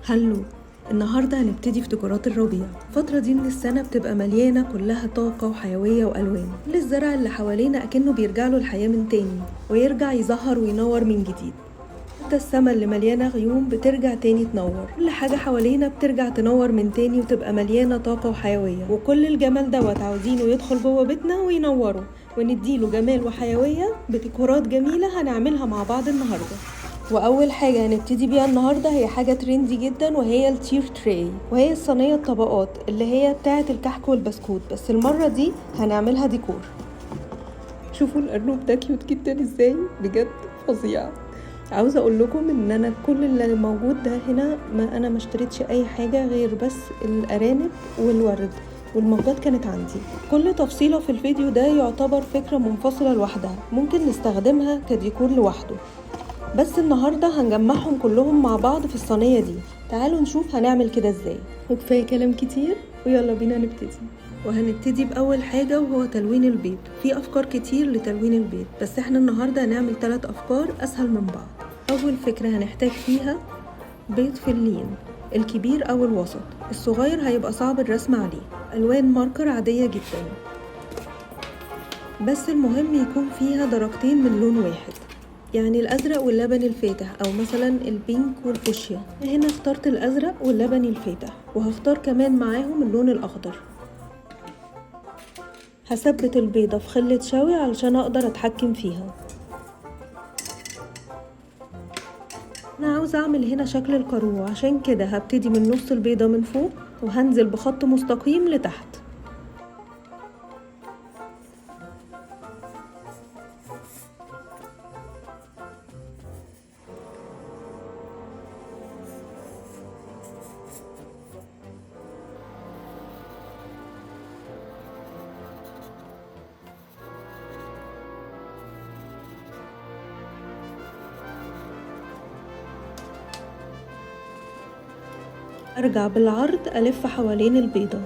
هلو. النهاردة هنبتدي في ديكورات الربيع. الفترة دي من السنة بتبقى مليانة كلها طاقة وحيوية وألوان. كل الزرع اللي حوالينا أكنه بيرجع له الحياة من تاني ويرجع يزهر وينور من جديد. حتى السما اللي مليانة غيوم بترجع تاني تنور. كل حاجة حوالينا بترجع تنور من تاني وتبقى مليانة طاقة وحيوية، وكل الجمال دوت عاوزينه يدخل جوه بيتنا وينوره ونديله جمال وحيوية بديكورات جميلة هنعملها مع بعض النهاردة. واول حاجه هنبتدي بيها النهارده هي حاجه تريندي جدا، وهي التير تراي، وهي الصينيه الطبقات اللي هي بتاعه الكحك والبسكوت، بس المره دي هنعملها ديكور. شوفوا الارنب ده كيوت جدا ازاي، بجد فظيع. عاوزه اقول لكم ان انا كل اللي موجود ده هنا ما اشتريتش اي حاجه غير بس الارانب والورد، والمجات كانت عندي. كل تفصيله في الفيديو ده يعتبر فكره منفصله لوحدها، ممكن نستخدمها كديكور لوحده، بس النهاردة هنجمعهم كلهم مع بعض في الصينية دي. تعالوا نشوف هنعمل كده ازاي. وكفاية كلام كتير ويلا بينا نبتدي. وهنبتدي بأول حاجة وهو تلوين البيض. في أفكار كتير لتلوين البيض، بس احنا النهاردة هنعمل 3 أفكار أسهل من بعض. أول فكرة هنحتاج فيها بيض فلين، الكبير أو الوسط. الصغير هيبقى صعب الرسم عليه. ألوان ماركر عادية جدا، بس المهم يكون فيها درجتين من لون واحد، يعني الازرق واللبني الفاتح، او مثلا البينك والفوشيا. هنا اخترت الازرق واللبني الفاتح، وهختار كمان معاهم اللون الاخضر. هثبت البيضة في خلة شوي علشان اقدر اتحكم فيها. انا عاوزة اعمل هنا شكل الكارو، عشان كده هبتدي من نص البيضة من فوق وهنزل بخط مستقيم لتحت. ارجع بالعرض الف حوالين البيضة.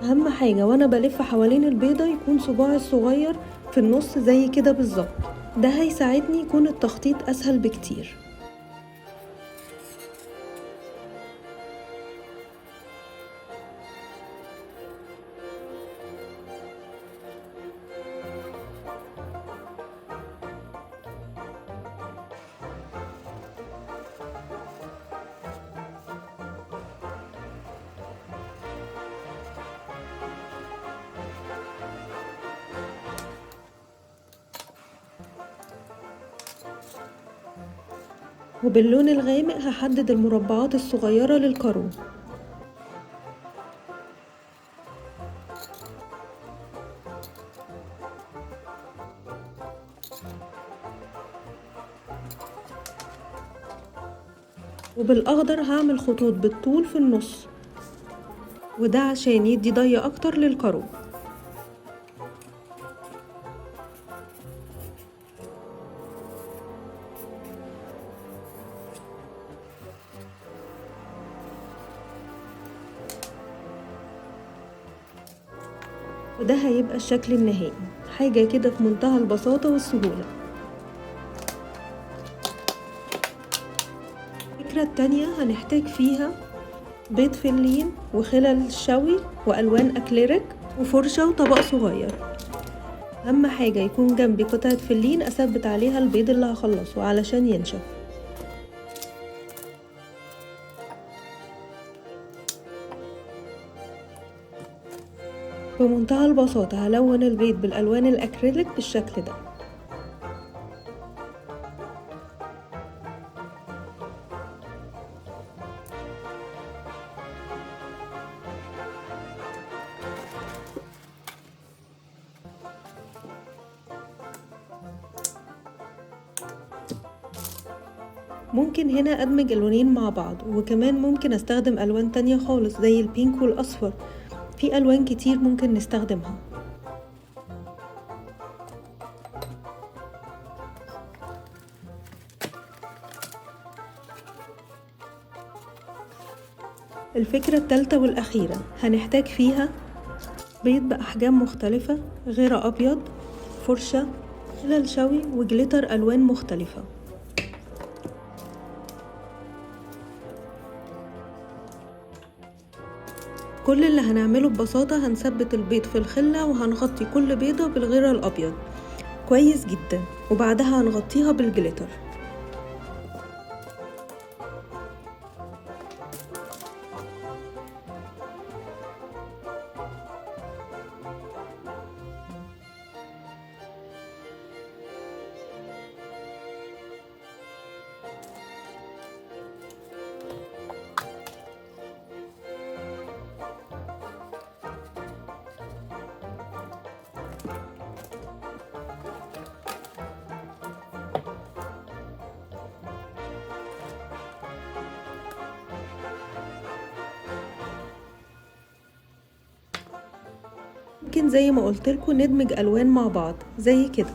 اهم حاجة وانا بلف حوالين البيضة يكون صباعي الصغير في النص زي كده بالظبط، ده هيساعدني يكون التخطيط اسهل بكتير. وباللون الغامق هحدد المربعات الصغيرة للكارو. وبالأخضر هعمل خطوط بالطول في النص، وده عشان يدي ضيق أكتر للكارو. وده هيبقى الشكل النهائي، حاجة كده في منتهى البساطة والسهولة. الفكرة التانية هنحتاج فيها بيض فلين وخلل شوي وألوان أكليريك وفرشة وطبق صغير. أهم حاجة يكون جنبي قطعة فلين أثبت عليها البيض اللي هخلصه علشان ينشف. بمنتهى البساطة هلون البيض بالألوان الأكريليك بالشكل ده. ممكن هنا أدمج اللونين مع بعض، وكمان ممكن أستخدم ألوان تانية خالص زي البينك والأصفر. في ألوان كتير ممكن نستخدمها. الفكرة التالتة والأخيرة هنحتاج فيها بيض بأحجام مختلفة، غير أبيض، فرشة، خلل شوي، وجليتر ألوان مختلفة. كل اللي هنعمله ببساطة هنثبت البيض في الخلة وهنغطي كل بيضة بالغيرة الأبيض كويس جدا، وبعدها هنغطيها بالجليتر. ممكن زي ما قلتلكوا ندمج ألوان مع بعض زي كده.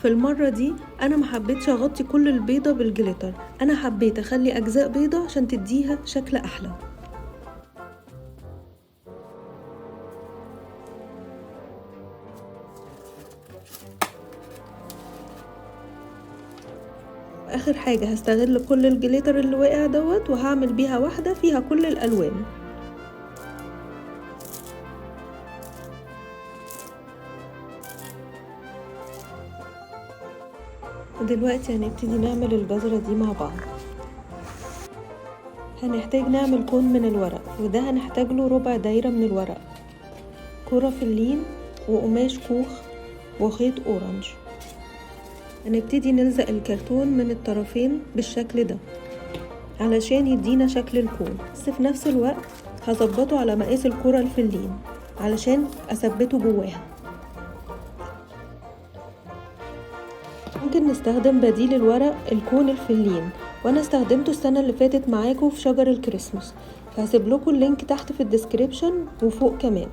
في المرة دي أنا محبتش أغطي كل البيضة بالجليتر، أنا حبيت أخلي أجزاء بيضة عشان تديها شكل أحلى. آخر حاجة هستغل كل الجليتر اللي وقع دوت وهعمل بيها واحدة فيها كل الألوان. ودلوقتي هنبتدي نعمل الجزرة دي مع بعض. هنحتاج نعمل كون من الورق، وده هنحتاج له ربع دايرة من الورق، كرة فلين وقماش كوخ وخيط اورنج. هنبتدي نلزق الكرتون من الطرفين بالشكل ده علشان يدينا شكل الكون، بس في نفس الوقت هظبطه على مقاس الكرة الفلين علشان اثبته جواها. ممكن نستخدم بديل الورق الكون الفلين، وانا استخدمته السنة اللي فاتت معاكم في شجر الكريسماس، فهسيب لكم اللينك تحت في الديسكريبشن وفوق كمان.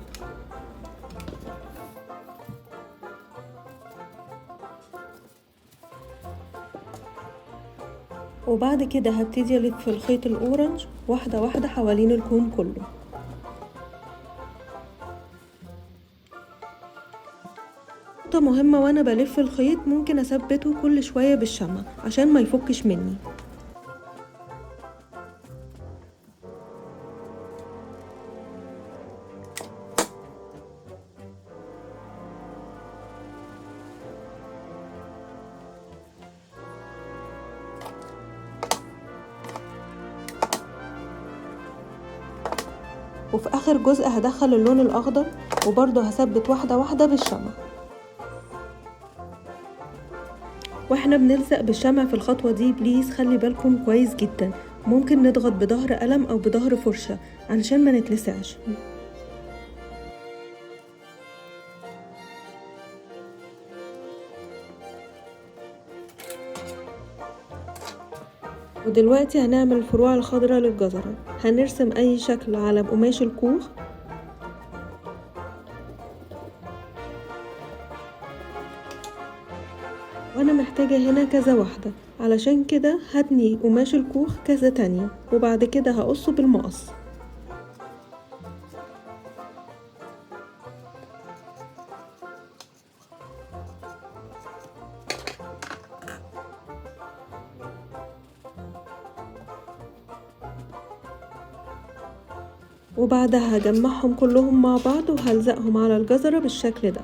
وبعد كده هبتدي الف الخيط الاورنج واحدة واحدة حوالين الكون كله. نقطة مهمة وانا بلف الخيط، ممكن اثبته كل شوية بالشمع عشان ما يفكش مني. وفي اخر جزء هدخل اللون الاخضر وبرضه هثبت واحدة واحدة بالشمع. واحنا بنلزق بالشمع في الخطوة دي بليز خلي بالكم كويس جدا، ممكن نضغط بظهر قلم او بظهر فرشة علشان ما نتلسعش. ودلوقتي هنعمل الفروع الخضراء للجزرة. هنرسم اي شكل على قماش الكوخ، وانا محتاجة هنا كذا واحدة، علشان كده هتني قماش الكوخ كذا تانية وبعد كده هقصه بالمقص. وبعدها هجمعهم كلهم مع بعض وهلزقهم على الجزرة بالشكل ده.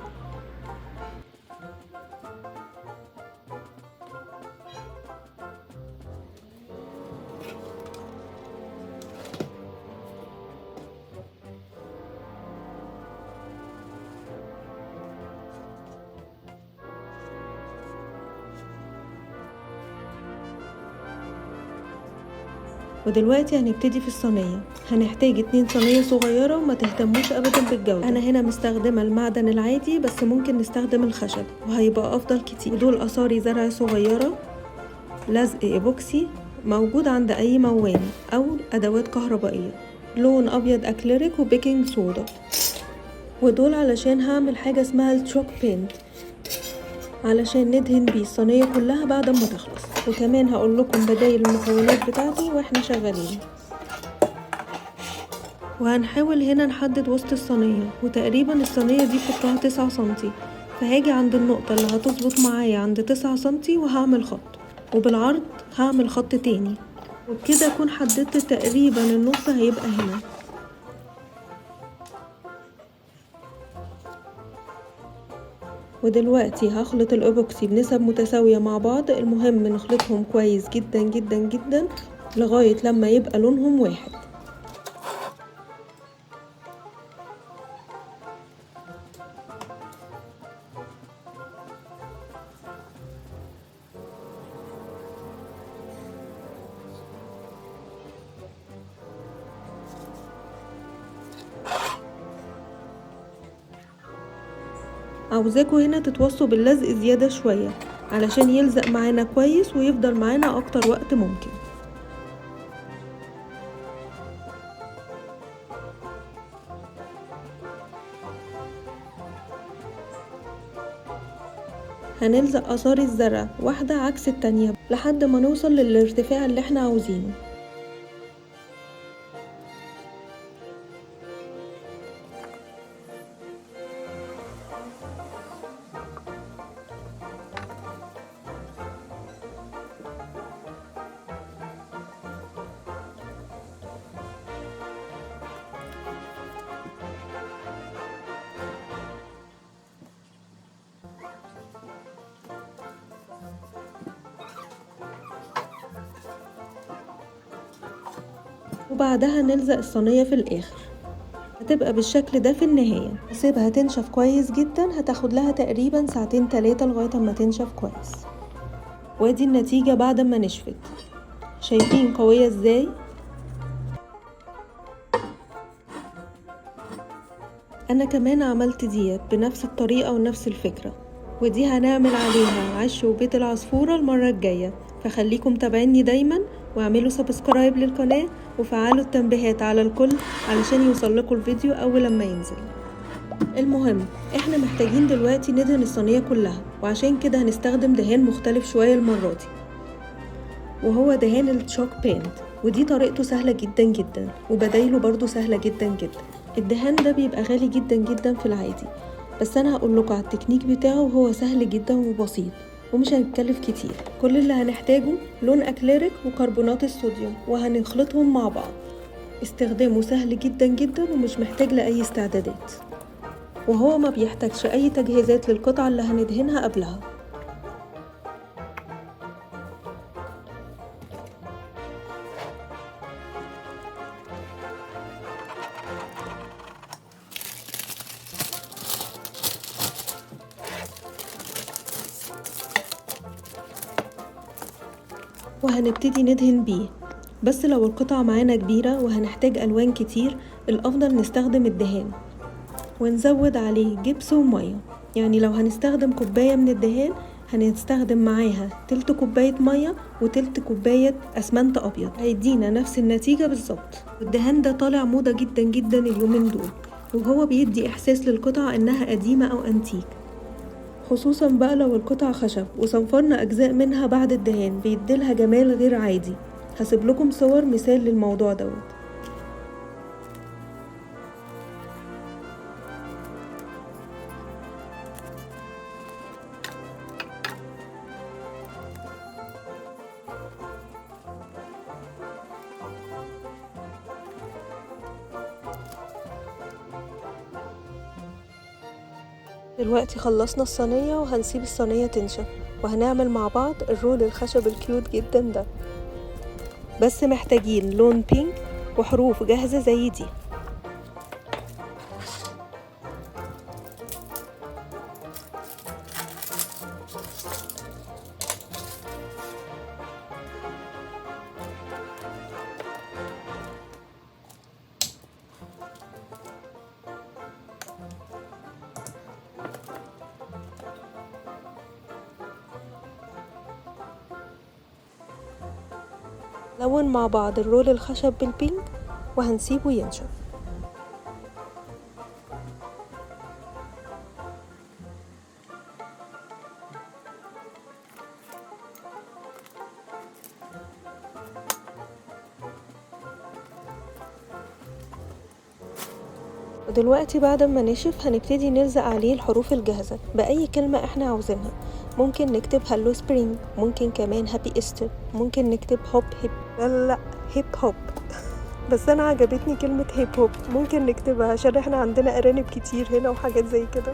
ودلوقتي هنبتدي في الصينية. هنحتاج 2 صينية صغيرة وما تهتموش ابدا بالجودة. انا هنا مستخدمة المعدن العادي بس ممكن نستخدم الخشب وهيبقى افضل كتير. ودول قصاري زرع صغيرة، لزق ايبوكسي موجود عند اي مواني او ادوات كهربائية، لون ابيض اكليريك وبيكنج صودا. ودول علشان هعمل حاجة اسمها التشوك بينت علشان ندهن بيه الصينية كلها بعد ما تخلص. وكمان هقول لكم بدايل المكونات بتاعتي واحنا شغالين. وهنحاول هنا نحدد وسط الصينية، وتقريبا الصينية دي قطرها 9 سنتي، فهاجي عند النقطة اللي هتظبط معايا عند 9 سنتي وهعمل خط، وبالعرض هعمل خط تاني، وبكده اكون حددت تقريبا النص هيبقى هنا. ودلوقتي هخلط الإيبوكسي بنسب متساوية مع بعض. المهم نخلطهم كويس جدا جدا جدا لغاية لما يبقى لونهم واحد. عاوزاكوا هنا تتوصوا باللزق زيادة شوية علشان يلزق معانا كويس ويفضل معانا اكتر وقت ممكن. هنلزق آثار الزرع واحدة عكس التانية لحد ما نوصل للارتفاع اللي احنا عاوزينه. وبعدها نلزق الصينية في الآخر، هتبقى بالشكل ده في النهاية. هسيبها تنشف كويس جدا، هتاخد لها تقريبا 2-3 لغاية ما تنشف كويس. وادي النتيجة بعد ما نشفت، شايفين قوية ازاي؟ انا كمان عملت ديت بنفس الطريقة ونفس الفكرة، ودي هنعمل عليها عش وبيت العصفورة المرة الجاية. فخليكم تابعيني دايما، واعملوا سبسكرايب للقناة وفعلوا التنبيهات على الكل علشان يوصلكوا الفيديو اول لما ينزل. المهم احنا محتاجين دلوقتي ندهن الصينية كلها، وعشان كده هنستخدم دهان مختلف شوية المرة دي، وهو دهان التشوك بينت. ودي طريقته سهلة جدا جدا، وبدايله برضو سهلة جدا جدا. الدهان ده بيبقى غالي جدا جدا في العادي، بس انا هقول لكم على التكنيك بتاعه، وهو سهل جدا وبسيط ومش هنتكلف كتير. كل اللي هنحتاجه لون اكليريك وكربونات الصوديوم، وهنخلطهم مع بعض. استخدامه سهل جدا جدا ومش محتاج لأي استعدادات، وهو ما بيحتاجش اي تجهيزات للقطعة اللي هندهنها قبلها. وهنبتدي ندهن بيه، بس لو القطعة معانا كبيرة وهنحتاج ألوان كتير، الأفضل نستخدم الدهان ونزود عليه جبس ومية. يعني لو هنستخدم كوباية من الدهان هنستخدم معاها تلت كوباية مية وتلت كوباية أسمنت أبيض، هيدينا نفس النتيجة بالظبط. والدهان ده طالع موضة جدا جدا اليومين دول، وهو بيدي إحساس للقطعة إنها قديمة أو أنتيك، خصوصا بقى لو القطعة خشب وصنفرنا أجزاء منها بعد الدهان، بيديلها جمال غير عادي. هسيب لكم صور مثال للموضوع دوت. دلوقتي خلصنا الصينية وهنسيب الصينية تنشف، وهنعمل مع بعض الرول الخشب الكيوت جدا ده. بس محتاجين لون بينك وحروف جاهزة زي دي. لون مع بعض الرول الخشب بالبينك وهنسيبه ينشف. ودلوقتي بعد ما نشف هنبتدي نلزق عليه الحروف الجاهزة بأي كلمة احنا عاوزينها. ممكن نكتب هالو سبرينج، ممكن كمان هابي إيستر، ممكن نكتب هوب هيب، لا هيب هوب بس انا عجبتني كلمة هيب هوب، ممكن نكتبها عشان احنا عندنا ارانب كتير هنا وحاجات زي كده.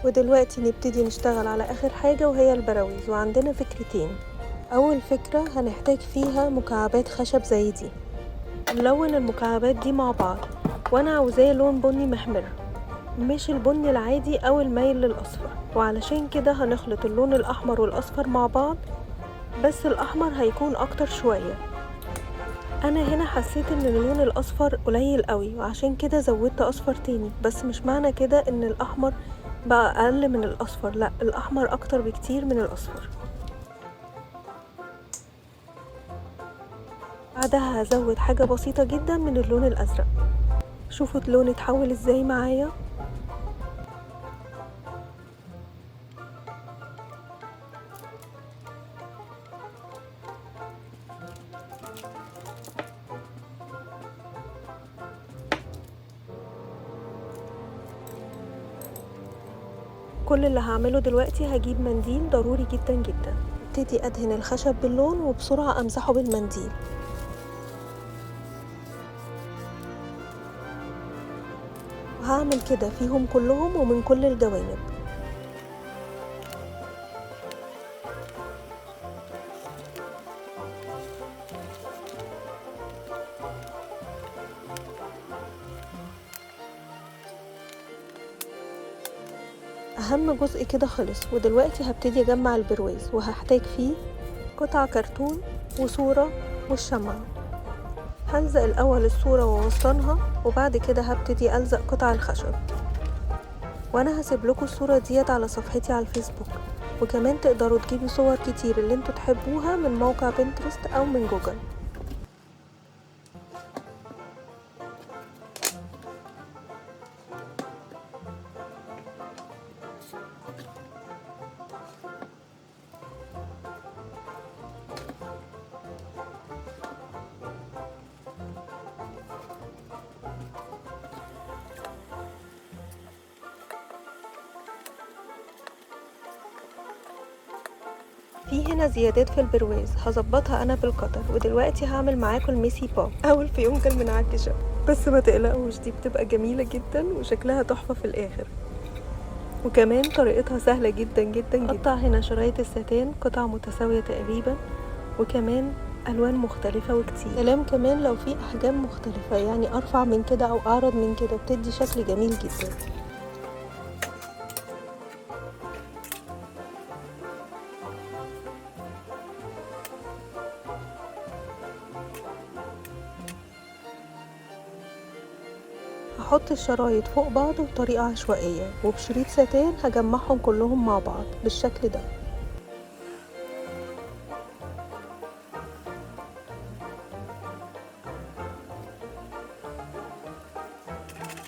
ودلوقتي نبتدي نشتغل على اخر حاجة وهي البراويز، وعندنا فكرتين. اول فكرة هنحتاج فيها مكعبات خشب زي دي، نلون المكعبات دي مع بعض، وانا عاوزاه لون بني محمر مش البني العادي او المايل للاصفر، وعلشان كده هنخلط اللون الاحمر والاصفر مع بعض، بس الاحمر هيكون اكتر شوية. انا هنا حسيت ان اللون الاصفر قليل قوي، وعشان كده زودت اصفر تاني، بس مش معنى كده ان الاحمر بقى اقل من الاصفر، لا الاحمر اكتر بكتير من الاصفر. بعدها هزود حاجة بسيطة جدا من اللون الازرق، شوفوا اللون اتحول ازاي معايا. كل اللي هعمله دلوقتي هجيب منديل ضروري جدا جدا، ابتدي ادهن الخشب باللون وبسرعة امسحه بالمنديل. وهعمل كده فيهم كلهم ومن كل الجوانب. اهم جزء كده خلص، ودلوقتي هبتدي اجمع البرواز، وهحتاج فيه قطع كرتون وصورة والشمع. هلزق الاول الصورة واوصلها، وبعد كده هبتدي الزق قطع الخشب. وانا هسيب لكم الصورة ديت على صفحتي على الفيسبوك، وكمان تقدروا تجيبوا صور كتير اللي انتوا تحبوها من موقع بنترست او من جوجل. في هنا زيادات في البرواز هظبطها انا بالقطر، ودلوقتي هعمل معاكم الميسي بوب او الفيونكة المنعكشة، بس ما تقلقوش دي بتبقى جميلة جدا وشكلها تحفة في الاخر، وكمان طريقتها سهلة جدا جدا جدا. قطع هنا شرايط الستان قطع متساوية تقريبا، وكمان الوان مختلفة وكتير. سلام كمان لو في احجام مختلفة، يعني ارفع من كده او اعرض من كده، بتدي شكل جميل جدا. هحط الشرايط فوق بعض بطريقة عشوائية، وبشريط ستان هجمعهم كلهم مع بعض بالشكل ده.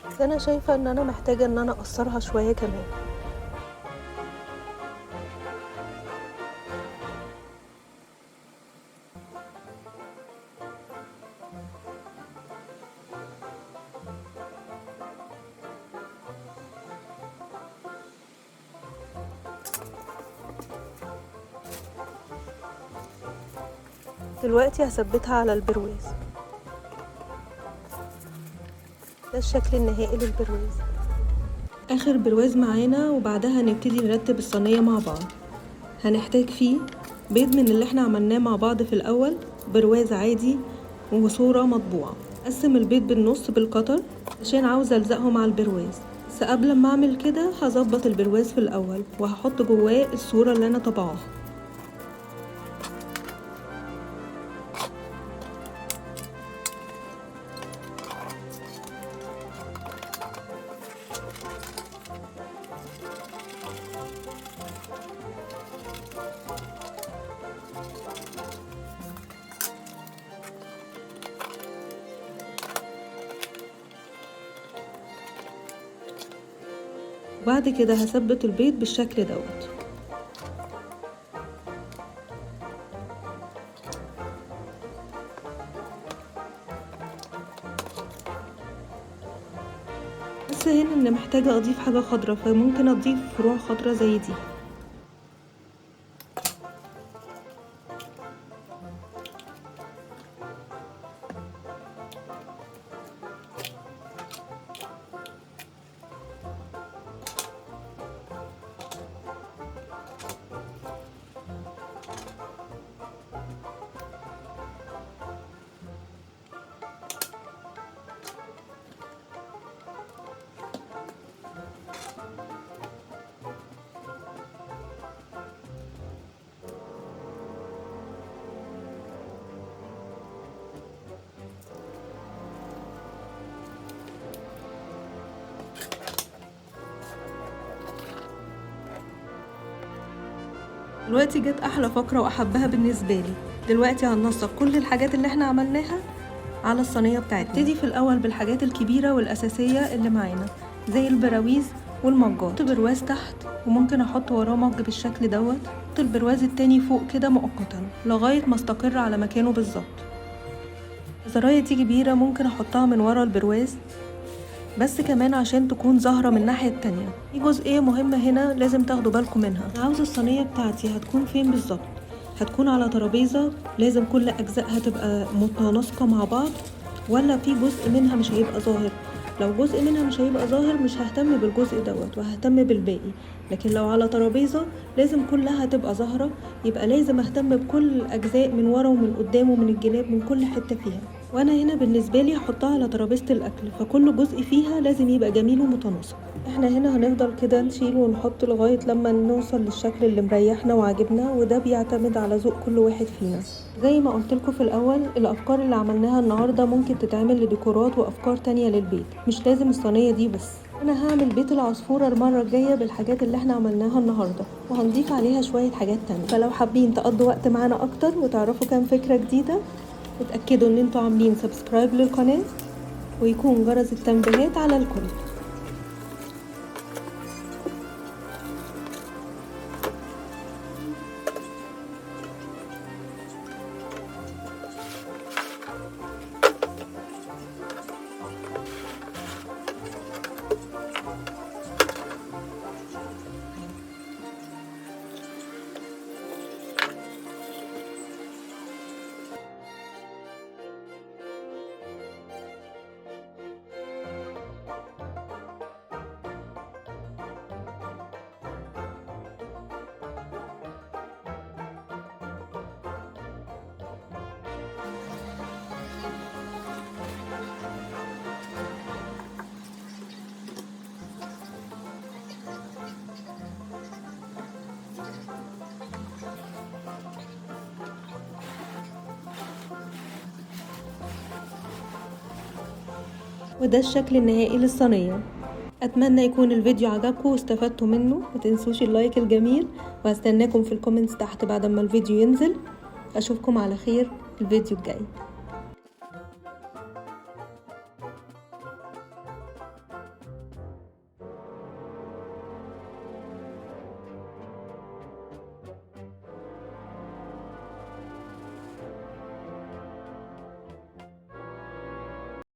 بس انا شايفة ان انا محتاجة ان انا اقصرها شوية كمان. دلوقتي هثبتها على البرواز، ده الشكل النهائي للبرواز. اخر برواز معانا، وبعدها هنبتدي نرتب الصينية مع بعض. هنحتاج فيه بيض من اللي احنا عملناه مع بعض في الاول، برواز عادي وصورة مطبوعة. اقسم البيض بالنص بالقطر عشان عاوزة الزقهم على البرواز، بس قبل ما اعمل كده هظبط البرواز في الاول، وهحط جواه الصورة اللي انا طبعاها. وبعد كده هثبت البيض بالشكل دوت. بس هنا انا محتاجة اضيف حاجة خضرا، فممكن اضيف فروع خضرا زي دي. دلوقتي جت احلى فقرة واحبها بالنسبة لي. دلوقتي هننسق كل الحاجات اللي احنا عملناها على الصينية بتاعتنا. نبتدي في الاول بالحاجات الكبيرة والاساسية اللي معانا زي البراويز والمجات. احط برواز تحت وممكن احط وراه مج بالشكل دوت. احط البرواز التاني فوق كده مؤقتا لغاية ما استقر على مكانه بالظبط. الزراية دي كبيرة ممكن احطها من ورا البرواز، بس كمان عشان تكون ظاهرة من الناحية التانية. في جزئية مهمة هنا لازم تاخدوا بالكم منها. عاوزة الصينية بتاعتي هتكون فين بالظبط؟ هتكون على ترابيزة لازم كل اجزائها تبقى متناسقة مع بعض، ولا في جزء منها مش هيبقى ظاهر؟ لو جزء منها مش هيبقى ظاهر مش ههتم بالجزء دوت وههتم بالباقي، لكن لو على ترابيزة لازم كلها تبقى ظاهرة، يبقى لازم اهتم بكل الاجزاء من ورا ومن قدام ومن الجناب من كل حتة فيها. وانا هنا بالنسبة لي هحطها على ترابيزة الاكل، فكل جزء فيها لازم يبقى جميل ومتناسق. احنا هنا هنفضل كده نشيل ونحط لغاية لما نوصل للشكل اللي مريحنا وعجبنا، وده بيعتمد على ذوق كل واحد فينا. زي ما قلت لكم في الاول، الافكار اللي عملناها النهاردة ممكن تتعمل لديكورات وافكار تانية للبيت، مش لازم الصينية دي بس. انا هعمل بيت العصفورة المرة الجاية بالحاجات اللي احنا عملناها النهاردة، وهنضيف عليها شوية حاجات تانية. فلو حابين تقضوا وقت معانا اكتر وتعرفوا كام فكرة جديدة، اتأكدوا ان انتوا عاملين سبسكرايب للقناة ويكون جرس التنبيهات على الكل. وده الشكل النهائي للصينية. اتمنى يكون الفيديو عجبكم واستفدتوا منه. متنسوش اللايك الجميل، وهستناكم في الكومنتس تحت بعد ما الفيديو ينزل. اشوفكم على خير في الفيديو الجاي.